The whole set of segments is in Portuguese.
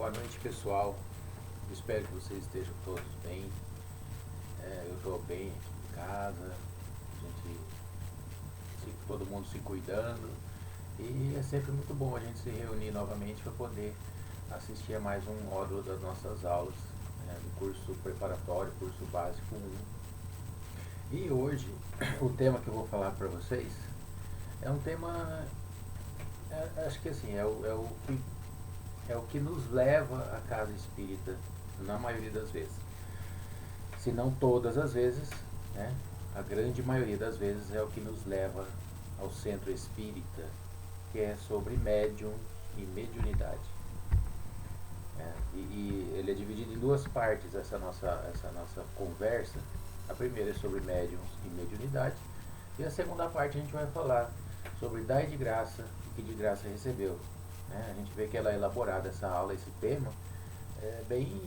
Boa noite, pessoal. Espero que vocês estejam todos bem. Eu estou bem aqui em casa, todo mundo se cuidando. E é sempre muito bom a gente se reunir novamente para poder assistir a mais um módulo das nossas aulas, do curso preparatório, curso básico 1. E hoje, o tema que eu vou falar para vocês é um tema, acho que assim, é o que nos leva à casa espírita, na maioria das vezes. Se não todas as vezes, né? A grande maioria das vezes é o que nos leva ao centro espírita, que é sobre médium e mediunidade. E ele é dividido em duas partes, essa nossa conversa. A primeira é sobre médiums e mediunidade, e a segunda parte a gente vai falar sobre dai de graça e que de graça recebeu. A gente vê que ela é elaborada, essa aula, esse tema, bem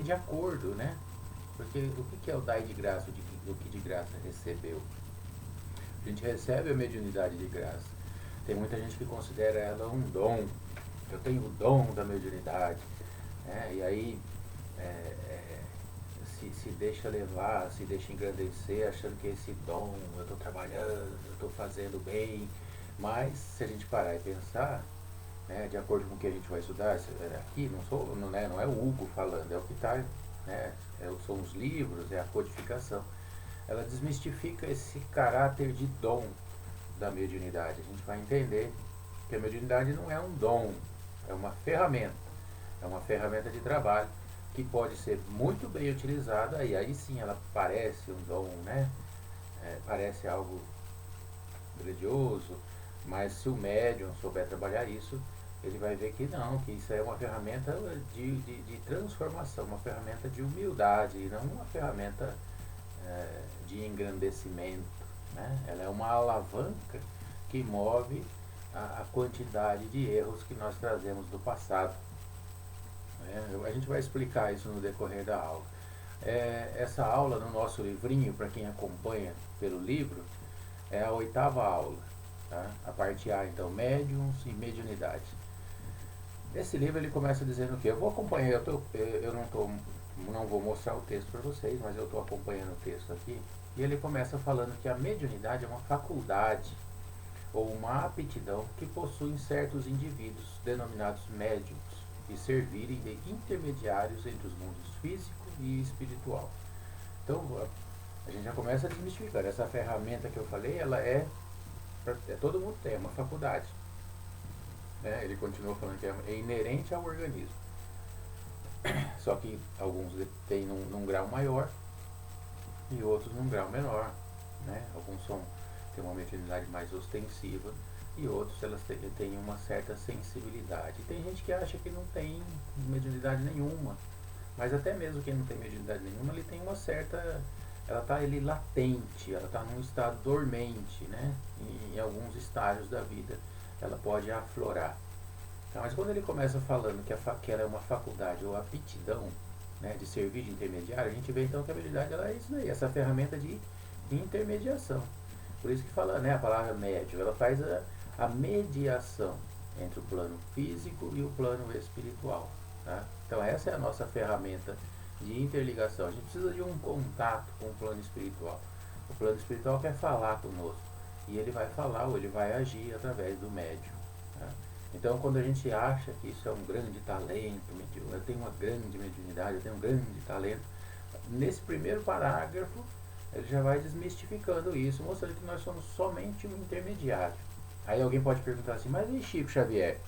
de acordo, né? Porque o que é o dai de graça, o que de graça recebeu? A gente recebe a mediunidade de graça. Tem muita gente que considera ela um dom. Eu tenho o dom da mediunidade. E aí se deixa levar, se deixa engrandecer, achando que esse dom, eu estou trabalhando, eu estou fazendo bem. Mas se a gente parar e pensar, de acordo com o que a gente vai estudar aqui, não é o Hugo falando, é o que está, são os livros, é a codificação. Ela desmistifica esse caráter de dom da mediunidade. A gente vai entender que a mediunidade não é um dom, é uma ferramenta de trabalho que pode ser muito bem utilizada, e aí sim ela parece um dom, parece algo grandioso, mas se o médium souber trabalhar isso, ele vai ver que não, que isso é uma ferramenta de transformação, uma ferramenta de humildade, e não uma ferramenta de engrandecimento. Ela é uma alavanca que move a quantidade de erros que nós trazemos do passado. A gente vai explicar isso no decorrer da aula. Essa aula no nosso livrinho, para quem acompanha pelo livro, é a 8ª aula. Tá? A parte A, então, médiums e mediunidade. Esse livro ele começa dizendo que eu vou acompanhar, não vou mostrar o texto para vocês, mas eu estou acompanhando o texto aqui, e ele começa falando que a mediunidade é uma faculdade ou uma aptidão que possuem certos indivíduos denominados médiums e servirem de intermediários entre os mundos físico e espiritual. Então a gente já começa a desmistificar. Essa ferramenta que eu falei, ela todo mundo tem, é uma faculdade. Ele continua falando que é inerente ao organismo. Só que alguns têm num grau maior e outros num grau menor. Alguns têm uma mediunidade mais ostensiva e outros elas têm uma certa sensibilidade. E tem gente que acha que não tem mediunidade nenhuma, mas até mesmo quem não tem mediunidade nenhuma, ele tem uma certa... ela está ali latente, ela está num estado dormente, em alguns estágios da vida ela pode aflorar. Então, mas quando ele começa falando que ela é uma faculdade ou aptidão, de servir de intermediário, a gente vê então que a mediunidade ela é isso daí, essa ferramenta de intermediação. Por isso que fala, a palavra médio, ela faz a mediação entre o plano físico e o plano espiritual. Tá? Então essa é a nossa ferramenta de interligação. A gente precisa de um contato com o plano espiritual. O plano espiritual quer falar conosco, e ele vai falar ou ele vai agir através do médium. Tá? Então quando a gente acha que isso é um grande talento, eu tenho uma grande mediunidade, eu tenho um grande talento, nesse primeiro parágrafo ele já vai desmistificando isso, mostrando que nós somos somente um intermediário. Aí alguém pode perguntar assim, mas e Chico Xavier?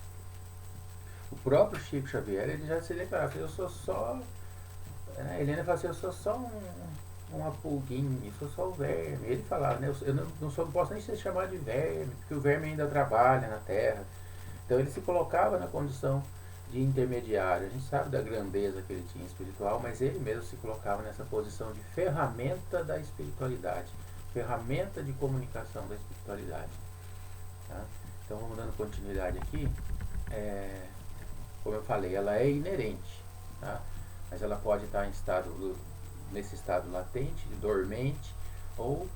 O próprio Chico Xavier, ele já se declarava, eu sou só... Helena fala assim, eu sou só uma pulguinha, eu sou só o verme. Ele falava, eu não posso nem ser chamado de verme, porque o verme ainda trabalha na Terra. Então ele se colocava na condição de intermediário. A gente sabe da grandeza que ele tinha espiritual, mas ele mesmo se colocava nessa posição de ferramenta da espiritualidade, ferramenta de comunicação da espiritualidade. Tá? Então vamos dando continuidade aqui. Como eu falei, ela é inerente, tá? Mas ela pode estar nesse estado latente, dormente, ou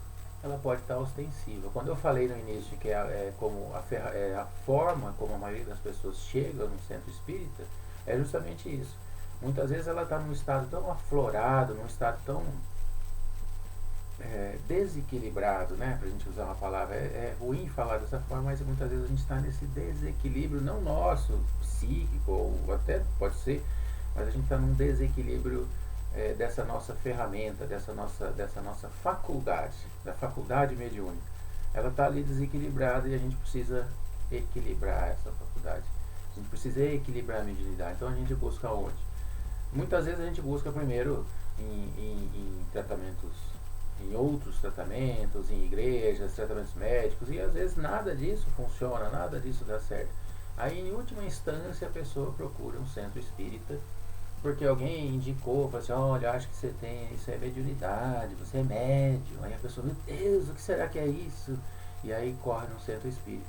ela pode estar ostensiva. Quando eu falei no início que como a forma como a maioria das pessoas chega no centro espírita, é justamente isso. Muitas vezes ela está num estado tão aflorado, num estado tão desequilibrado, né? Para a gente usar uma palavra, é ruim falar dessa forma, mas muitas vezes a gente está nesse desequilíbrio, não nosso, psíquico, ou até pode ser, mas a gente está num desequilíbrio dessa nossa ferramenta, dessa nossa faculdade, da faculdade mediúnica. Ela está ali desequilibrada e a gente precisa equilibrar essa faculdade. A gente precisa equilibrar a mediunidade. Então a gente busca onde? Muitas vezes a gente busca primeiro em tratamentos, em outros tratamentos, em igrejas, tratamentos médicos, e às vezes nada disso funciona, nada disso dá certo. Aí em última instância a pessoa procura um centro espírita, porque alguém indicou, falou assim, olha, acho que você tem, isso é mediunidade, você é médium. Aí a pessoa, meu Deus, o que será que é isso? E aí corre no centro espírita.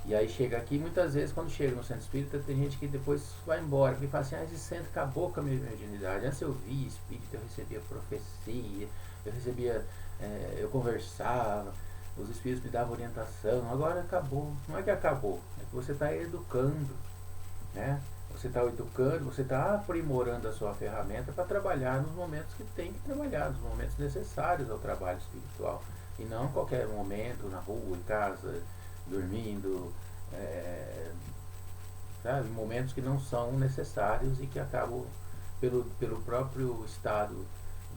E aí chega aqui, muitas vezes quando chega no centro espírita, tem gente que depois vai embora, porque fala assim, esse centro acabou com a minha mediunidade. Antes eu via espírita, eu recebia profecia, eu recebia, eu conversava, os espíritos me davam orientação, agora acabou. Não é que acabou, é que você está educando, né? Você está educando, você está aprimorando a sua ferramenta para trabalhar nos momentos que tem que trabalhar, nos momentos necessários ao trabalho espiritual. E não em qualquer momento, na rua, em casa, dormindo, sabe? Momentos que não são necessários e que acabam, pelo próprio estado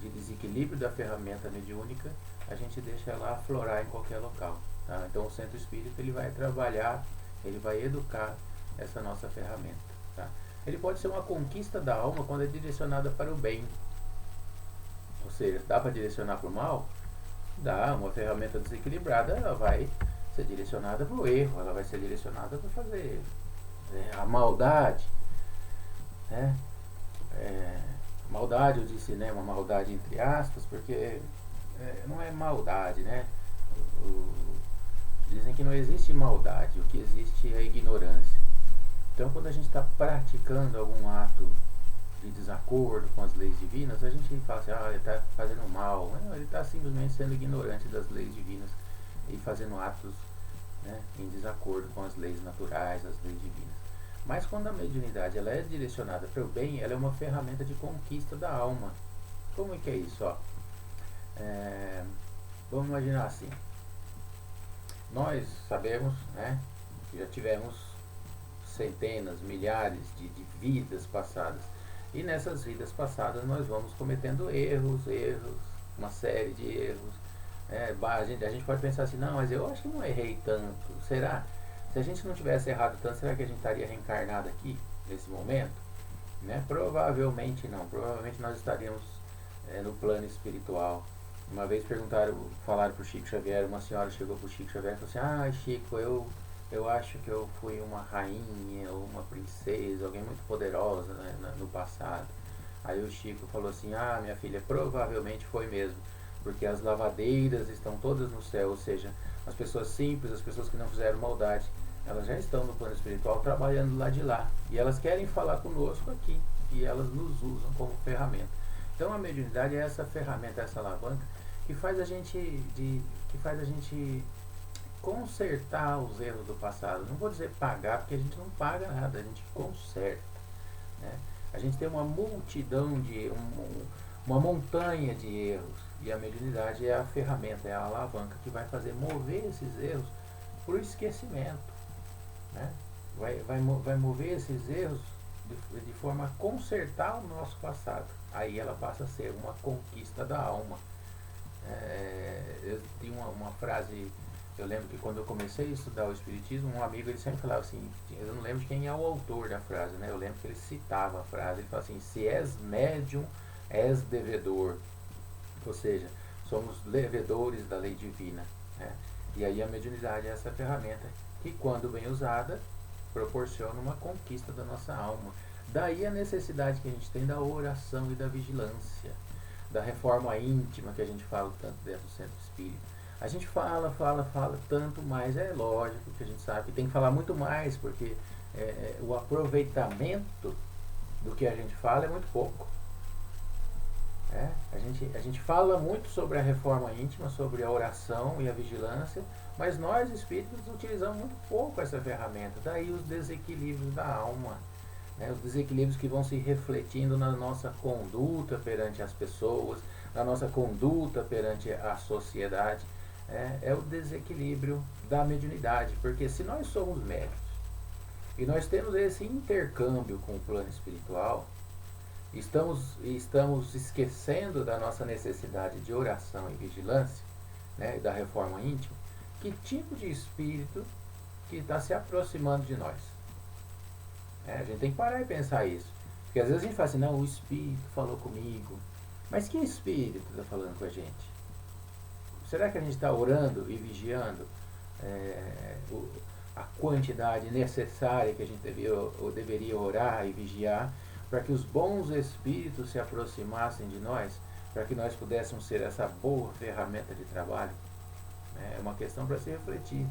de desequilíbrio da ferramenta mediúnica, a gente deixa ela aflorar em qualquer local. Tá? Então o centro espírita ele vai trabalhar, ele vai educar essa nossa ferramenta. Tá? Ele pode ser uma conquista da alma quando é direcionada para o bem. Ou seja, dá para direcionar para o mal? Dá. Uma ferramenta desequilibrada ela vai ser direcionada para o erro, ela vai ser direcionada para fazer a maldade. Né? Maldade, eu disse, né, uma maldade entre aspas, porque não é maldade, né? Dizem que não existe maldade, o que existe é a ignorância. Então, quando a gente está praticando algum ato de desacordo com as leis divinas, a gente fala assim, ele está fazendo mal. Não, ele está simplesmente sendo ignorante das leis divinas e fazendo atos, né, em desacordo com as leis naturais, as leis divinas. Mas quando a mediunidade ela é direcionada para o bem, ela é uma ferramenta de conquista da alma. Como é que é isso? Ó? Vamos imaginar assim. Nós sabemos, né, que já tivemos centenas, milhares de vidas passadas. E nessas vidas passadas nós vamos cometendo erros, uma série de erros. A gente pode pensar assim, não, mas eu acho que não errei tanto. Será? Se a gente não tivesse errado tanto, será que a gente estaria reencarnado aqui, nesse momento? Né? Provavelmente não. Provavelmente nós estaríamos no plano espiritual. Uma vez falaram para o Chico Xavier, uma senhora chegou para o Chico Xavier e falou assim, Chico, eu acho que eu fui uma rainha ou uma princesa, alguém muito poderosa, né, no passado. Aí o Chico falou assim, minha filha, provavelmente foi mesmo, porque as lavadeiras estão todas no céu, ou seja, as pessoas simples, as pessoas que não fizeram maldade, elas já estão no plano espiritual trabalhando lá de lá, e elas querem falar conosco aqui, e elas nos usam como ferramenta. Então a mediunidade é essa ferramenta, essa alavanca, que faz a gente consertar os erros do passado. Não vou dizer pagar, porque a gente não paga nada, a gente conserta. Né? A gente tem uma multidão uma montanha de erros, e a mediunidade é a ferramenta, é a alavanca que vai fazer mover esses erros para o esquecimento. Né? Vai mover esses erros de forma a consertar o nosso passado. Aí ela passa a ser uma conquista da alma. Eu tinha uma frase. Eu lembro que quando eu comecei a estudar o Espiritismo, um amigo ele sempre falava assim, eu não lembro de quem é o autor da frase, né? Eu lembro que ele citava a frase, ele falava assim, se és médium, és devedor. Ou seja, somos devedores da lei divina. Né? E aí a mediunidade é essa ferramenta que, quando bem usada, proporciona uma conquista da nossa alma. Daí a necessidade que a gente tem da oração e da vigilância, da reforma íntima que a gente fala tanto dentro do centro espírita. A gente fala tanto, mas é lógico que a gente sabe que tem que falar muito mais, porque o aproveitamento do que a gente fala é muito pouco. A gente fala muito sobre a reforma íntima, sobre a oração e a vigilância, mas nós espíritos utilizamos muito pouco essa ferramenta. Daí os desequilíbrios da alma, né? Os desequilíbrios que vão se refletindo na nossa conduta perante as pessoas, na nossa conduta perante a sociedade. É o desequilíbrio da mediunidade, porque se nós somos médios e nós temos esse intercâmbio com o plano espiritual, estamos esquecendo da nossa necessidade de oração e vigilância, né, da reforma íntima. Que tipo de espírito que está se aproximando de nós? A gente tem que parar e pensar isso. Porque às vezes a gente fala assim, não, o espírito falou comigo. Mas que espírito está falando com a gente? Será que a gente está orando e vigiando a quantidade necessária que a gente deveria orar e vigiar para que os bons espíritos se aproximassem de nós, para que nós pudéssemos ser essa boa ferramenta de trabalho? É uma questão para se refletir.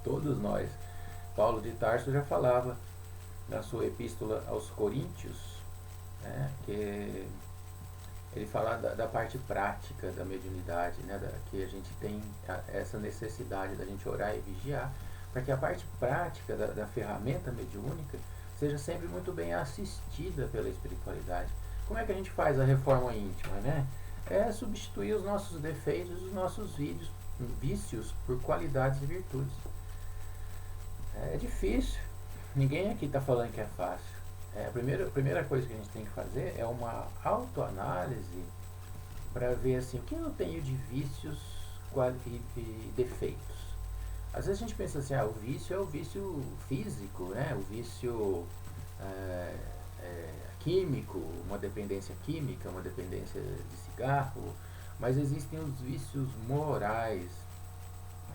Todos nós. Paulo de Tarso já falava na sua epístola aos Coríntios, que ele fala da parte prática da mediunidade, que a gente tem essa necessidade da gente orar e vigiar, para que a parte prática da ferramenta mediúnica seja sempre muito bem assistida pela espiritualidade. Como é que a gente faz a reforma íntima, né? É substituir os nossos defeitos, os nossos vícios por qualidades e virtudes. É difícil. Ninguém aqui está falando que é fácil. A primeira coisa que a gente tem que fazer é uma autoanálise para ver assim, o que eu tenho de vícios e defeitos. Às vezes a gente pensa assim, o vício é o vício físico, né? O vício químico, uma dependência química, uma dependência de cigarro, mas existem os vícios morais.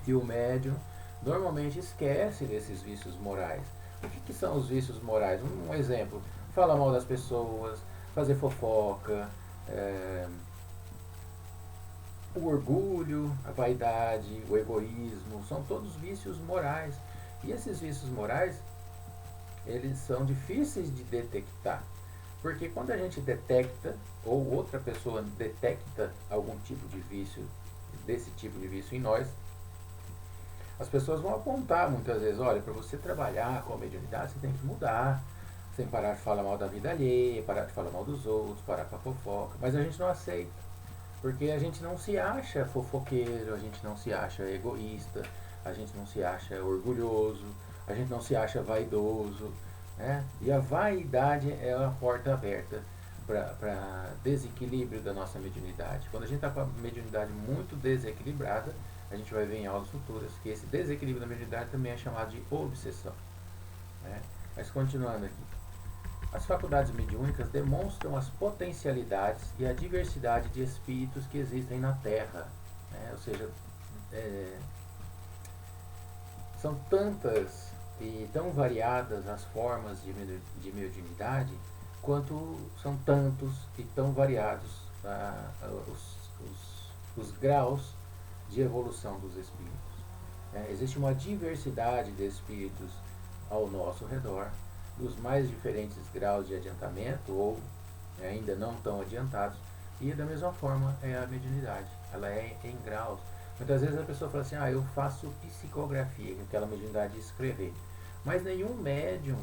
E o médium normalmente esquece desses vícios morais. O que são os vícios morais? Um exemplo, falar mal das pessoas, fazer fofoca, o orgulho, a vaidade, o egoísmo, são todos vícios morais. E esses vícios morais, eles são difíceis de detectar. Porque quando a gente detecta, ou outra pessoa detecta algum tipo de vício, desse tipo de vício em nós, as pessoas vão apontar muitas vezes, olha, para você trabalhar com a mediunidade, você tem que mudar, sem parar de falar mal da vida alheia, parar de falar mal dos outros, parar com a fofoca. Mas a gente não aceita, porque a gente não se acha fofoqueiro, a gente não se acha egoísta, a gente não se acha orgulhoso, a gente não se acha vaidoso, né? E a vaidade é a porta aberta para desequilíbrio da nossa mediunidade. Quando a gente está com a mediunidade muito desequilibrada, a gente vai ver em aulas futuras que esse desequilíbrio da mediunidade também é chamado de obsessão, né? Mas continuando aqui. As faculdades mediúnicas demonstram as potencialidades e a diversidade de espíritos que existem na Terra, né? Ou seja, são tantas e tão variadas as formas de mediunidade, quanto são tantos e tão variados os graus de evolução dos espíritos. Existe uma diversidade de espíritos ao nosso redor, dos mais diferentes graus de adiantamento ou ainda não tão adiantados, e da mesma forma é a mediunidade, ela é em graus. Muitas vezes a pessoa fala assim, eu faço psicografia, que é aquela mediunidade de escrever, mas nenhum médium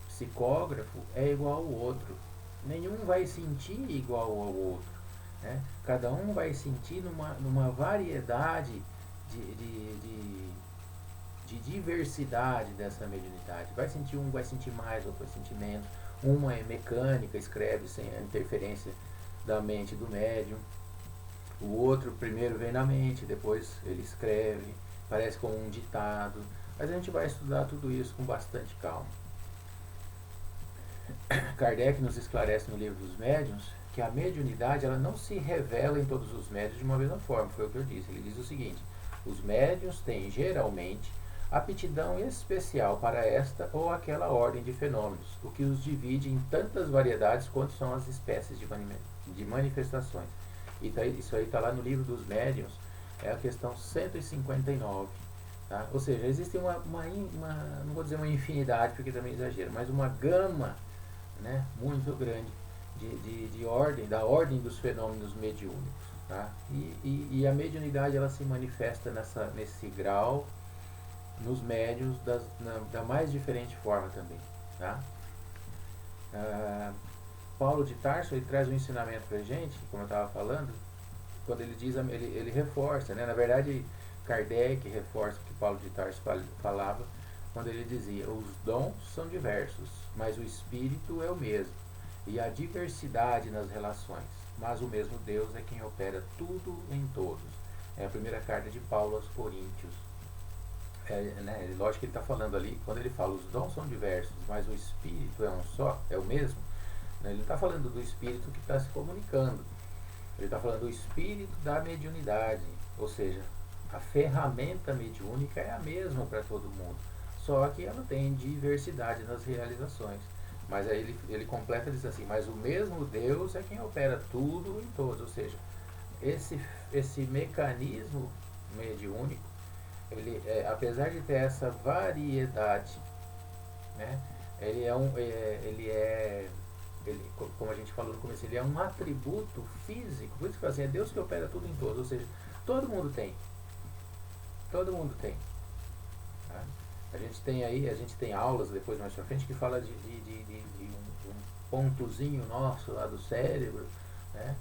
psicógrafo é igual ao outro, nenhum vai sentir igual ao outro. Cada um vai sentir numa variedade de diversidade dessa mediunidade. Um vai sentir mais, outro vai sentir menos. Uma é mecânica, escreve sem a interferência da mente do médium. O outro primeiro vem na mente, depois ele escreve, parece como um ditado. Mas a gente vai estudar tudo isso com bastante calma. Kardec nos esclarece no livro dos médiuns que a mediunidade ela não se revela em todos os médiuns de uma mesma forma, foi o que eu disse. Ele diz o seguinte: os médiuns têm geralmente aptidão especial para esta ou aquela ordem de fenômenos, o que os divide em tantas variedades quanto são as espécies de manifestações. Isso aí está lá no livro dos médiuns, é a questão 159. Tá? Ou seja, existe uma, não vou dizer uma infinidade porque também é exagero, mas uma gama, né, muito grande de ordem, da ordem dos fenômenos mediúnicos. Tá? E a mediunidade ela se manifesta nesse grau nos médiuns da mais diferente forma também. Tá? Paulo de Tarso ele traz um ensinamento para a gente, como eu estava falando, quando ele diz, ele reforça, né? Na verdade, Kardec reforça o que Paulo de Tarso falava, quando ele dizia, os dons são diversos, mas o espírito é o mesmo, e há diversidade nas relações, mas o mesmo Deus é quem opera tudo em todos. É a primeira carta de Paulo aos Coríntios. Né? Lógico que ele está falando ali, quando ele fala, os dons são diversos, mas o espírito é um só, é o mesmo, né? Ele não está falando do espírito que está se comunicando, ele está falando do espírito da mediunidade, ou seja, a ferramenta mediúnica é a mesma para todo mundo, só que ela tem diversidade nas realizações. Mas aí ele completa e diz assim, mas o mesmo Deus é quem opera tudo em todos, ou seja, esse mecanismo mediúnico, apesar de ter essa variedade, né, como a gente falou no começo, ele é um atributo físico, por isso que assim, é Deus que opera tudo em todos, ou seja, todo mundo tem, todo mundo tem. Tá? A gente tem aulas depois mais pra frente que fala de um pontozinho nosso lá do cérebro, né?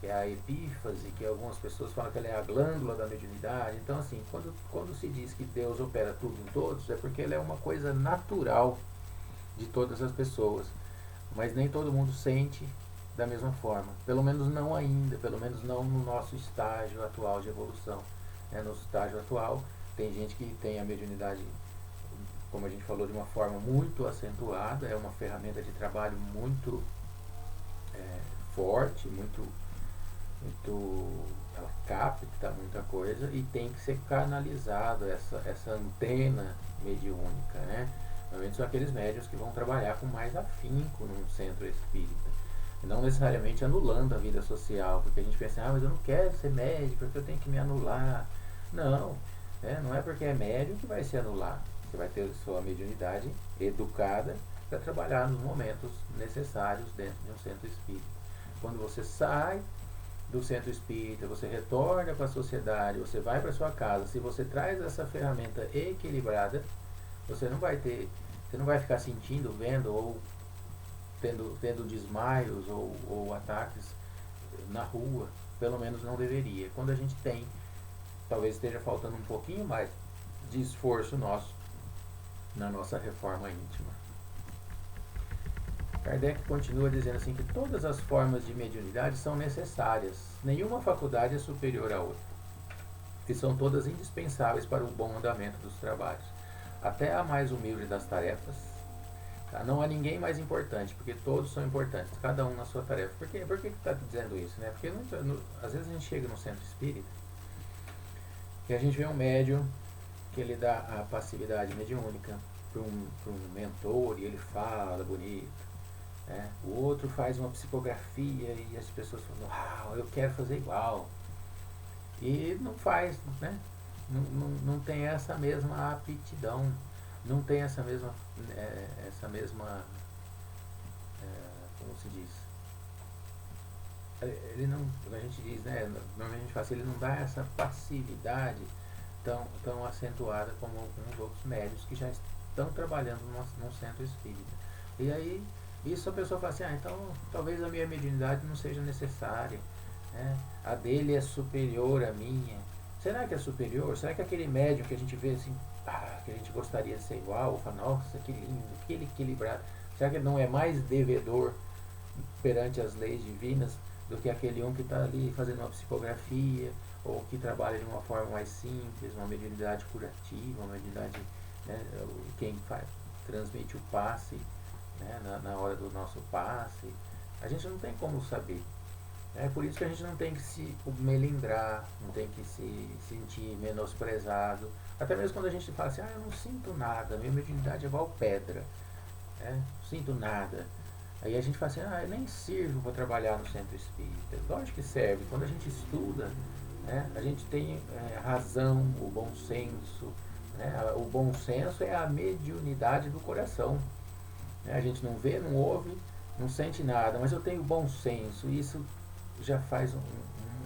Que é a epífase, que algumas pessoas falam que ela é a glândula da mediunidade. Então assim, quando se diz que Deus opera tudo em todos, é porque ele é uma coisa natural de todas as pessoas, mas nem todo mundo sente da mesma forma, pelo menos não ainda, pelo menos não no nosso estágio atual de evolução. No estágio atual tem gente que tem a mediunidade, como a gente falou, de uma forma muito acentuada, é uma ferramenta de trabalho muito forte, ela capta muita coisa e tem que ser canalizado essa antena mediúnica, né? Normalmente são aqueles médiuns que vão trabalhar com mais afinco num centro espírita, não necessariamente anulando a vida social, porque a gente pensa, mas eu não quero ser médico, porque eu tenho que me anular. Não, não é porque é médium que vai se anular. Você vai ter sua mediunidade educada para trabalhar nos momentos necessários dentro de um centro espírita. Quando você sai do centro espírita, você retorna para a sociedade, você vai para sua casa, se você traz essa ferramenta equilibrada, você não vai ficar sentindo, vendo ou tendo desmaios ou ataques na rua, pelo menos não deveria. Quando a gente tem, talvez esteja faltando um pouquinho mais de esforço nosso na nossa reforma íntima. Kardec continua dizendo assim que todas as formas de mediunidade são necessárias, nenhuma faculdade é superior à outra, e são todas indispensáveis para o bom andamento dos trabalhos, até a mais humilde das tarefas. Tá? Não há ninguém mais importante, porque todos são importantes, cada um na sua tarefa. Por que está dizendo isso? Né? Porque às vezes a gente chega no centro espírita e a gente vê um médium que ele dá a passividade mediúnica para um mentor e ele fala bonito. O outro faz uma psicografia e as pessoas falam, uau, eu quero fazer igual. E não faz, né? Não tem essa mesma aptidão, não tem essa mesma, como se diz? Ele não, a gente diz, né? Normalmente a gente fala assim, ele não dá essa passividade tão acentuada como alguns outros médios que já estão trabalhando num centro espírita. E aí, isso a pessoa fala assim, então talvez a minha mediunidade não seja necessária, né? A dele é superior à minha. Será que é superior? Será que aquele médium que a gente vê assim, que a gente gostaria de ser igual, fala, nossa, que lindo, que equilibrado, será que ele não é mais devedor perante as leis divinas do que aquele um que está ali fazendo uma psicografia, ou que trabalha de uma forma mais simples, uma mediunidade curativa, uma mediunidade, né, quem transmite o passe, né, na hora do nosso passe? A gente não tem como saber. É por isso que a gente não tem que se melindrar, não tem que se sentir menosprezado. Até mesmo quando a gente fala assim, eu não sinto nada, minha mediunidade é igual pedra, não sinto nada. Aí a gente fala assim, eu nem sirvo para trabalhar no centro espírita. Lógico que serve. Quando a gente estuda, a gente tem razão, o bom senso. O bom senso é a mediunidade do coração. A gente não vê, não ouve, não sente nada, mas eu tenho bom senso. Isso já faz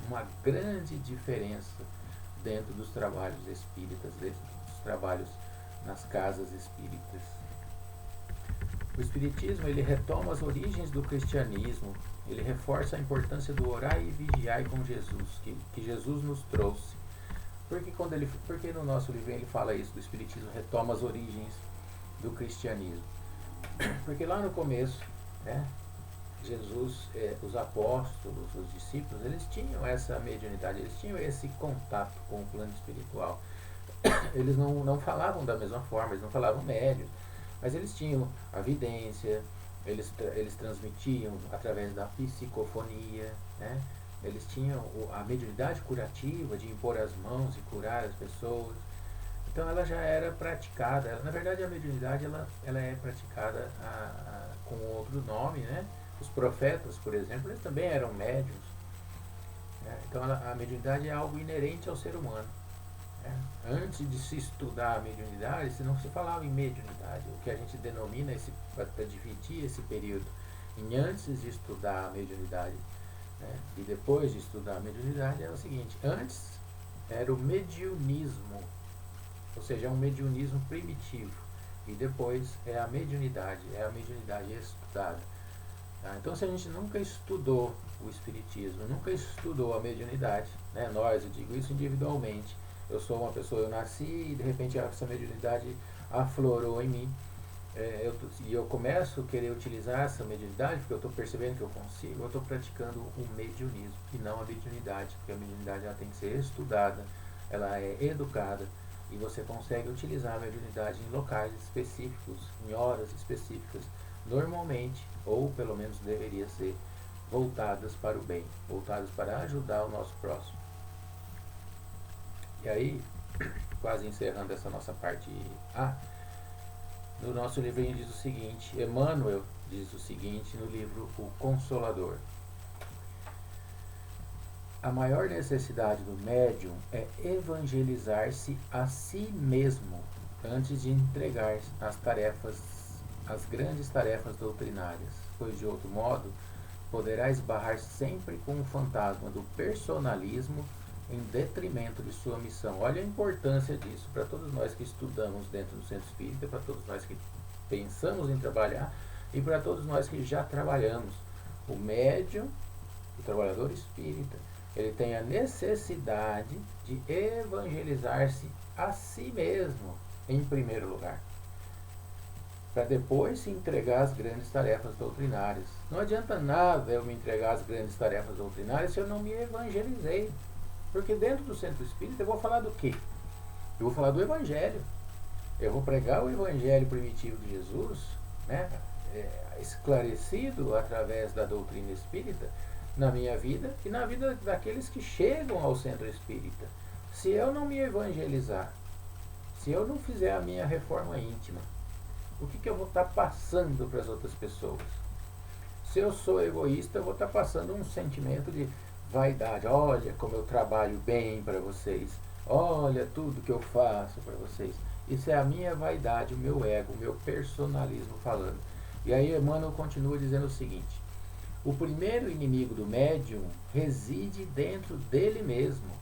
uma grande diferença dentro dos trabalhos espíritas, dentro dos trabalhos nas casas espíritas. O Espiritismo, ele retoma as origens do cristianismo, ele reforça a importância do orar e vigiar com Jesus, que Jesus nos trouxe. Porque no nosso livro ele fala isso, do Espiritismo retoma as origens do cristianismo? Porque lá no começo, né, Jesus, os apóstolos, os discípulos, eles tinham essa mediunidade, eles tinham esse contato com o plano espiritual. Eles não falavam da mesma forma, eles não falavam médios, mas eles tinham a vidência, eles transmitiam através da psicofonia, né? Eles tinham a mediunidade curativa de impor as mãos e curar as pessoas. Então ela já era praticada. Na verdade, a mediunidade ela é praticada com outro nome, né? Os profetas, por exemplo, eles também eram médiuns. Né? Então a mediunidade é algo inerente ao ser humano. Né? Antes de se estudar a mediunidade, não se falava em mediunidade. O que a gente denomina, para dividir esse período, em antes de estudar a mediunidade, né? E depois de estudar a mediunidade, é o seguinte: antes era o mediunismo, ou seja, é um mediunismo primitivo, e depois é a mediunidade estudada. Tá? Então, se a gente nunca estudou o espiritismo, nunca estudou a mediunidade, né? Nós, eu digo isso individualmente, eu sou uma pessoa, eu nasci e de repente essa mediunidade aflorou em mim, e eu começo a querer utilizar essa mediunidade, porque eu estou percebendo que eu consigo, eu estou praticando o mediunismo e não a mediunidade, porque a mediunidade ela tem que ser estudada, ela é educada, e você consegue utilizar a mediunidade em locais específicos, em horas específicas, normalmente, ou pelo menos deveria ser, voltadas para o bem, voltadas para ajudar o nosso próximo. E aí, quase encerrando essa nossa parte A, no nosso livrinho diz o seguinte, Emmanuel diz o seguinte no livro O Consolador: a maior necessidade do médium é evangelizar-se a si mesmo antes de entregar as grandes tarefas doutrinárias, pois de outro modo poderá esbarrar sempre com o fantasma do personalismo em detrimento de sua missão. Olha a importância disso para todos nós que estudamos dentro do Centro Espírita, para todos nós que pensamos em trabalhar e para todos nós que já trabalhamos. O médium, o trabalhador espírita, ele tem a necessidade de evangelizar-se a si mesmo, em primeiro lugar, para depois se entregar às grandes tarefas doutrinárias. Não adianta nada eu me entregar às grandes tarefas doutrinárias se eu não me evangelizei. Porque dentro do Centro Espírita eu vou falar do quê? Eu vou falar do Evangelho. Eu vou pregar o Evangelho primitivo de Jesus, né? Esclarecido através da doutrina espírita, na minha vida e na vida daqueles que chegam ao Centro Espírita. Se eu não me evangelizar, se eu não fizer a minha reforma íntima, o que eu vou estar passando para as outras pessoas? Se eu sou egoísta, eu vou estar passando um sentimento de vaidade. Olha como eu trabalho bem para vocês. Olha tudo que eu faço para vocês. Isso é a minha vaidade, o meu ego, o meu personalismo falando. E aí Emmanuel continua dizendo o seguinte: o primeiro inimigo do médium reside dentro dele mesmo.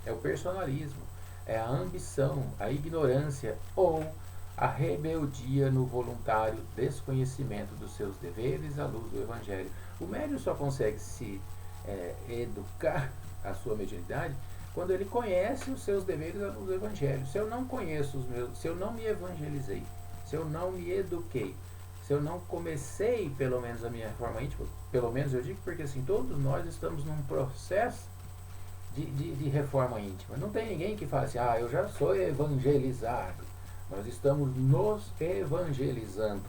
É o personalismo, é a ambição, a ignorância ou a rebeldia no voluntário desconhecimento dos seus deveres à luz do Evangelho. O médium só consegue se educar a sua mediunidade quando ele conhece os seus deveres à luz do Evangelho. Se eu não conheço os meus, se eu não me evangelizei, se eu não me eduquei, se eu não comecei pelo menos a minha reforma íntima, pelo menos eu digo porque assim, todos nós estamos num processo de reforma íntima. Não tem ninguém que fale assim, eu já sou evangelizado. Nós estamos nos evangelizando.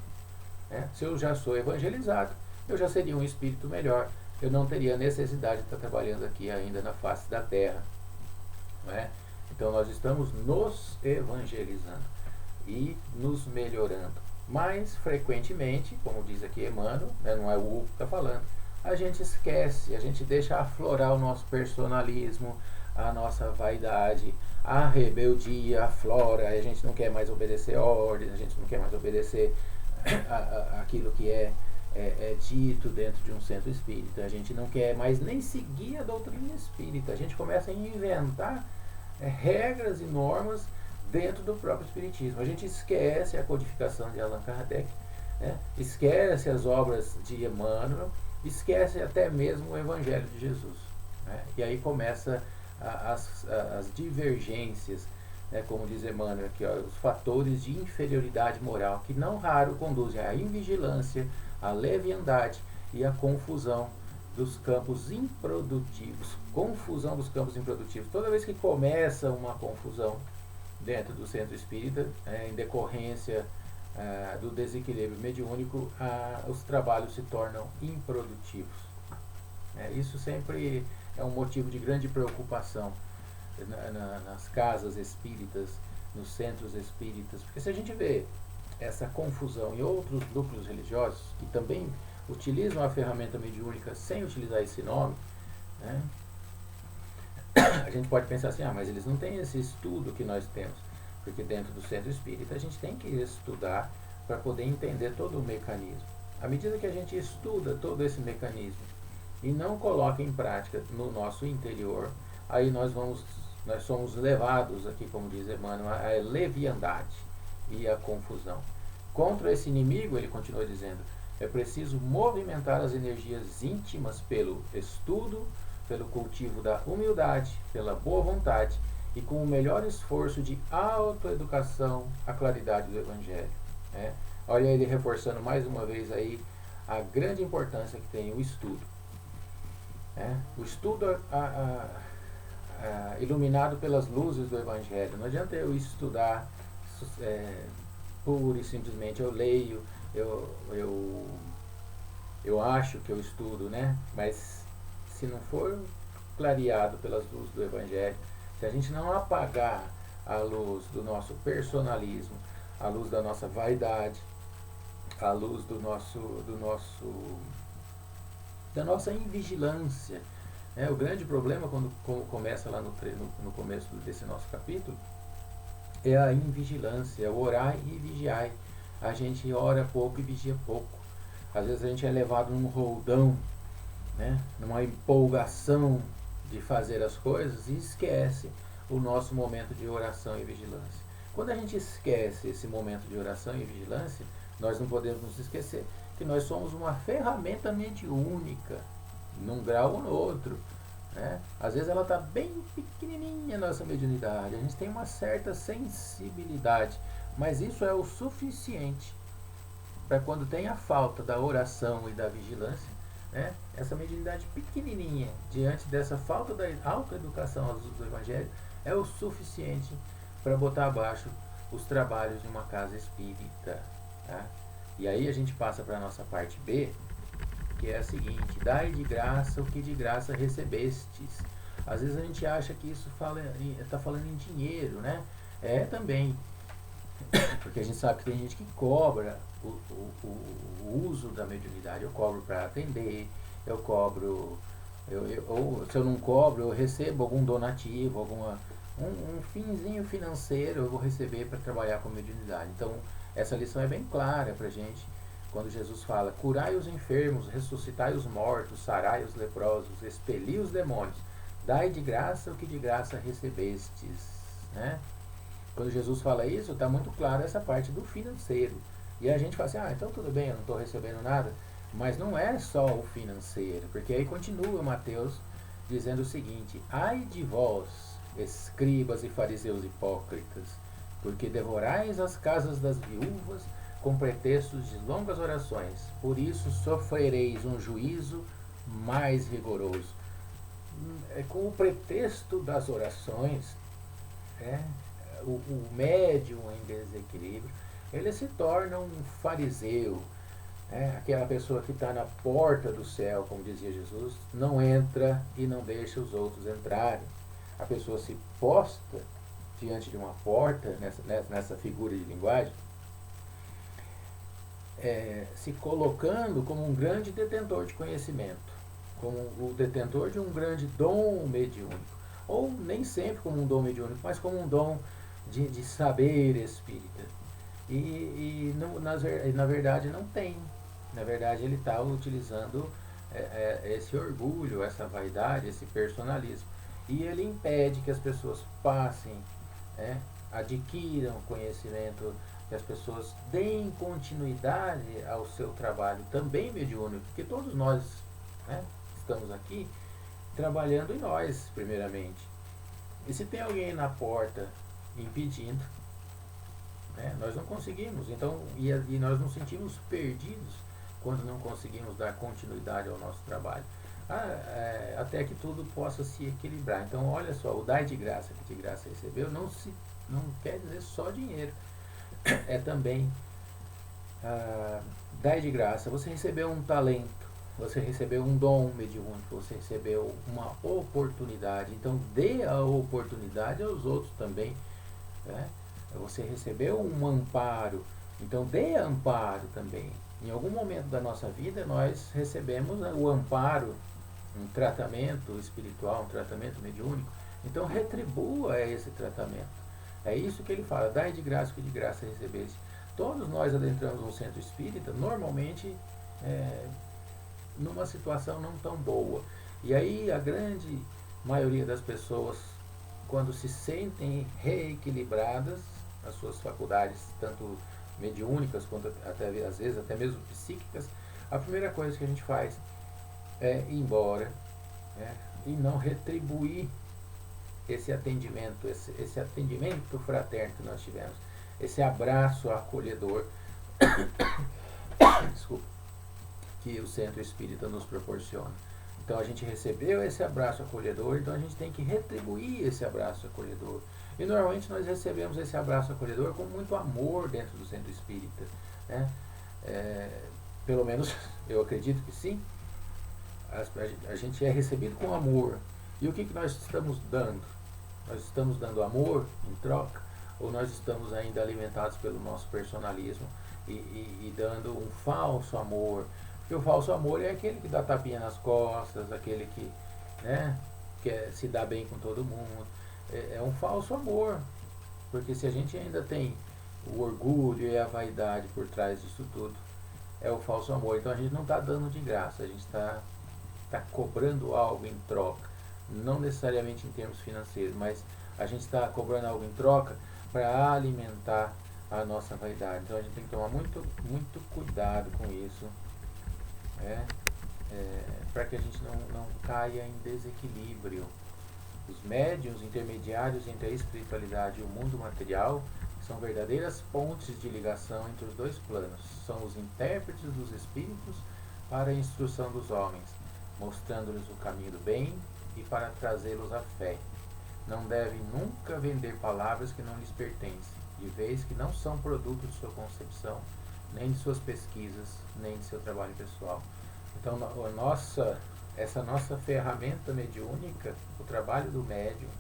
Né? Se eu já sou evangelizado, eu já seria um espírito melhor. Eu não teria necessidade de estar trabalhando aqui ainda na face da terra. Não é? Então nós estamos nos evangelizando e nos melhorando. Mas frequentemente, como diz aqui Emmanuel, né, não é o Hugo que está falando, a gente esquece, a gente deixa aflorar o nosso personalismo, a nossa vaidade, a rebeldia aflora, a gente não quer mais obedecer ordens, a gente não quer mais obedecer aquilo que é é dito dentro de um centro espírita. A gente não quer mais nem seguir a doutrina espírita. A gente começa a inventar regras e normas dentro do próprio espiritismo. A gente esquece a codificação de Allan Kardec, né? Esquece as obras de Emmanuel, esquece até mesmo o Evangelho de Jesus, né? E aí começa as divergências, né? Como diz Emmanuel aqui, ó, os fatores de inferioridade moral que não raro conduzem à invigilância, à leviandade e à confusão dos campos improdutivos. Confusão dos campos improdutivos. Toda vez que começa uma confusão dentro do centro espírita, em decorrência do desequilíbrio mediúnico, os trabalhos se tornam improdutivos. Isso sempre é um motivo de grande preocupação nas casas espíritas, nos centros espíritas, porque se a gente vê essa confusão em outros núcleos religiosos que também utilizam a ferramenta mediúnica sem utilizar esse nome, né, a gente pode pensar assim, mas eles não têm esse estudo que nós temos, porque dentro do centro espírita a gente tem que estudar para poder entender todo o mecanismo. À medida que a gente estuda todo esse mecanismo e não coloca em prática no nosso interior, aí nós somos levados aqui, como diz Emmanuel, à leviandade e à confusão. Contra esse inimigo, ele continua dizendo, é preciso movimentar as energias íntimas pelo estudo, pelo cultivo da humildade, pela boa vontade e com o melhor esforço de autoeducação à claridade do Evangelho. Olha ele reforçando mais uma vez aí a grande importância que tem o estudo. O estudo iluminado pelas luzes do Evangelho. Não adianta eu estudar pura e simplesmente eu leio, eu acho que eu estudo, né? Mas se não for clareado pelas luzes do Evangelho, se a gente não apagar a luz do nosso personalismo, a luz da nossa vaidade, a luz da nossa invigilância, o grande problema quando começa lá no começo desse nosso capítulo é a invigilância, é o orar e vigiar. A gente ora pouco e vigia pouco. Às vezes a gente é levado num roldão, né, numa empolgação de fazer as coisas e esquece o nosso momento de oração e vigilância. Quando a gente esquece esse momento de oração e vigilância, nós não podemos nos esquecer que nós somos uma ferramenta mediúnica, num grau ou no outro. Às vezes ela está bem pequenininha, a nossa mediunidade, a gente tem uma certa sensibilidade, mas isso é o suficiente para quando tem a falta da oração e da vigilância, essa mediunidade pequenininha, diante dessa falta da autoeducação à luz do Evangelho, é o suficiente para botar abaixo os trabalhos de uma casa espírita. E aí a gente passa para a nossa parte B, que é a seguinte: dai de graça o que de graça recebestes. Às vezes a gente acha que isso está falando em dinheiro, né? Também, porque a gente sabe que tem gente que cobra o uso da mediunidade. Eu cobro para atender, eu cobro, ou se eu não cobro, eu recebo algum donativo, um finzinho financeiro eu vou receber para trabalhar com mediunidade. Então, essa lição é bem clara para a gente, quando Jesus fala: curai os enfermos, ressuscitai os mortos, sarai os leprosos, expeli os demônios, dai de graça o que de graça recebestes. Quando Jesus fala isso, está muito claro essa parte do financeiro. E a gente fala assim, então tudo bem, eu não estou recebendo nada. Mas não é só o financeiro, porque aí continua Mateus dizendo o seguinte: ai de vós, escribas e fariseus hipócritas, porque devorais as casas das viúvas com pretextos de longas orações, por isso sofrereis um juízo mais rigoroso. Com o pretexto das orações, o médium em desequilíbrio, ele se torna um fariseu, aquela pessoa que está na porta do céu, como dizia Jesus, não entra e não deixa os outros entrarem. A pessoa se posta diante de uma porta, nessa figura de linguagem, se colocando como um grande detentor de conhecimento, como o detentor de um grande dom mediúnico, ou nem sempre como um dom mediúnico, mas como um dom de saber espírita. E na verdade não tem. Na verdade, ele está utilizando esse orgulho, essa vaidade, esse personalismo. E ele impede que as pessoas passem, né, adquiram conhecimento, que as pessoas deem continuidade ao seu trabalho, também mediúnico, porque todos nós, né, estamos aqui trabalhando em nós, primeiramente. E se tem alguém na porta impedindo, né, nós não conseguimos, então, e nós nos sentimos perdidos quando não conseguimos dar continuidade ao nosso trabalho. Até que tudo possa se equilibrar. Então, olha só, o dai de graça que de graça recebeu não quer dizer só dinheiro, é também dai de graça. Você recebeu um talento, você recebeu um dom mediúnico, você recebeu uma oportunidade, então dê a oportunidade aos outros também, né? Você recebeu um amparo, então dê amparo também. Em algum momento da nossa vida nós recebemos, né, o amparo, um tratamento espiritual, um tratamento mediúnico, então retribua esse tratamento. É isso que ele fala, dai de graça o que de graça recebeste. Todos nós adentramos um centro espírita, normalmente numa situação não tão boa. E aí a grande maioria das pessoas, quando se sentem reequilibradas, as suas faculdades, tanto mediúnicas quanto até às vezes até mesmo psíquicas, a primeira coisa que a gente faz é ir embora, né, e não retribuir esse atendimento, esse atendimento fraterno que nós tivemos, esse abraço acolhedor desculpa, que o centro espírita nos proporciona. Então a gente recebeu esse abraço acolhedor, então a gente tem que retribuir esse abraço acolhedor. E normalmente nós recebemos esse abraço acolhedor com muito amor dentro do centro espírita, né? Pelo menos eu acredito que sim. A gente é recebido com amor. E o que nós estamos dando? Nós estamos dando amor em troca? Ou nós estamos ainda alimentados pelo nosso personalismo e dando um falso amor? Porque o falso amor é aquele que dá tapinha nas costas, aquele que, né, quer se dar bem com todo mundo. É um falso amor. Porque se a gente ainda tem o orgulho e a vaidade por trás disso tudo, é o falso amor. Então a gente não está dando de graça, a gente está cobrando algo em troca. Não necessariamente em termos financeiros, mas a gente está cobrando algo em troca para alimentar a nossa vaidade. Então a gente tem que tomar muito, muito cuidado com isso, para que a gente não caia em desequilíbrio. Os médiuns intermediários entre a espiritualidade e o mundo material são verdadeiras pontes de ligação entre os dois planos. São os intérpretes dos espíritos para a instrução dos homens, mostrando-lhes o caminho do bem e para trazê-los à fé. Não devem nunca vender palavras que não lhes pertencem, de vez que não são produto de sua concepção, nem de suas pesquisas, nem de seu trabalho pessoal. Então, essa nossa ferramenta mediúnica, o trabalho do médium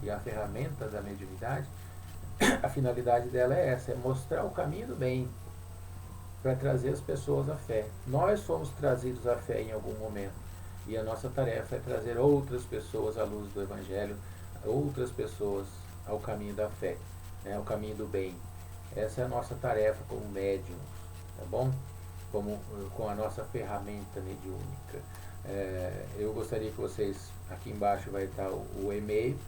e a ferramenta da mediunidade, a finalidade dela é essa, é mostrar o caminho do bem, para trazer as pessoas à fé. Nós fomos trazidos à fé em algum momento, e a nossa tarefa é trazer outras pessoas à luz do Evangelho, outras pessoas ao caminho da fé, né, ao caminho do bem. Essa é a nossa tarefa como médiums, tá bom? Com a nossa ferramenta mediúnica. Eu gostaria que vocês, aqui embaixo vai estar o e-mail,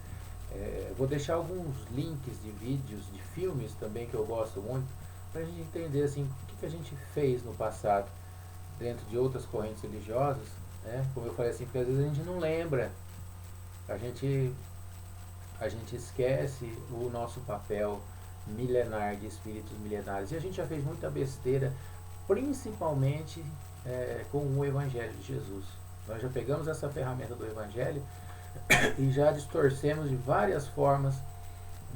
vou deixar alguns links de vídeos, de filmes também que eu gosto muito, para a gente entender assim, o que a gente fez no passado dentro de outras correntes religiosas, né? Como eu falei assim, porque às vezes a gente não lembra, a gente esquece o nosso papel milenar de espíritos milenares, e a gente já fez muita besteira, principalmente com o Evangelho de Jesus. Nós já pegamos essa ferramenta do Evangelho e já distorcemos de várias formas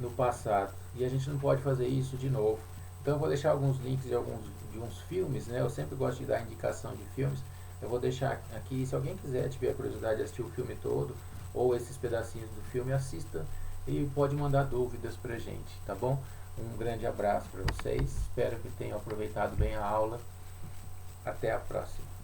no passado, e a gente não pode fazer isso de novo. Então eu vou deixar alguns links de uns filmes, né? Eu sempre gosto de dar indicação de filmes. Eu vou deixar aqui, se alguém quiser, tiver a curiosidade de assistir o filme todo ou esses pedacinhos do filme, assista e pode mandar dúvidas pra gente, tá bom? Um grande abraço para vocês, espero que tenham aproveitado bem a aula. Até a próxima.